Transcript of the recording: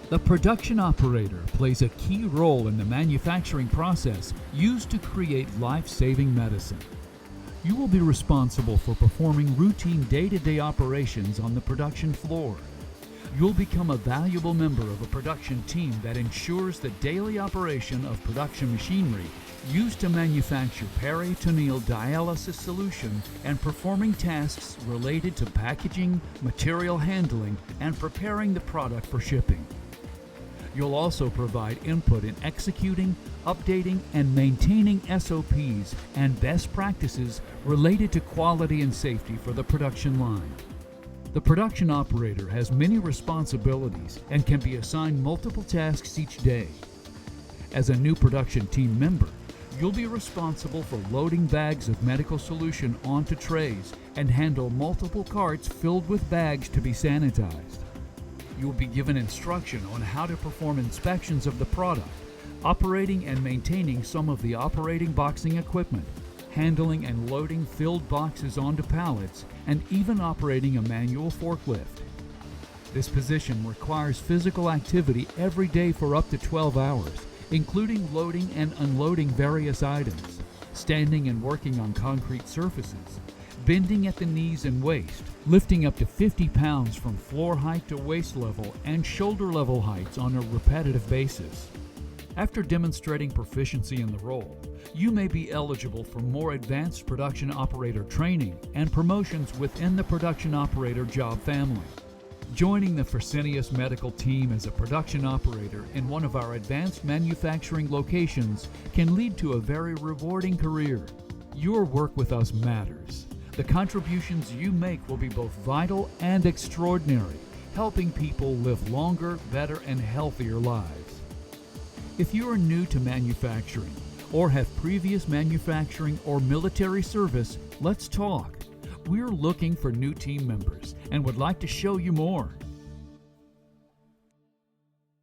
The production operator plays a key role in the manufacturing process used to create life-saving medicine. You will be responsible for performing routine day-to-day operations on the production floor. You'll become a valuable member of a production team that ensures the daily operation of production machinery used to manufacture peritoneal dialysis solution and performing tasks related to packaging, material handling, and preparing the product for shipping. You'll also provide input in executing, updating, and maintaining SOPs and best practices related to quality and safety for the production line. The production operator has many responsibilities and can be assigned multiple tasks each day. As a new production team member, you'll be responsible for loading bags of medical solution onto trays and handle multiple carts filled with bags to be sanitized. You will be given instruction on how to perform inspections of the product, operating and maintaining some of the operating boxing equipment, handling and loading filled boxes onto pallets, and even operating a manual forklift. This position requires physical activity every day for up to 12 hours, including loading and unloading various items, standing and working on concrete surfaces, bending at the knees and waist, lifting up to 50 pounds from floor height to waist level and shoulder level heights on a repetitive basis. After demonstrating proficiency in the role, you may be eligible for more advanced production operator training and promotions within the production operator job family. Joining the Fresenius medical team as a production operator in one of our advanced manufacturing locations can lead to a very rewarding career. Your work with us matters. The contributions you make will be both vital and extraordinary, helping people live longer, better, and healthier lives. If you are new to manufacturing or have previous manufacturing or military service, let's talk. We're looking for new team members and would like to show you more.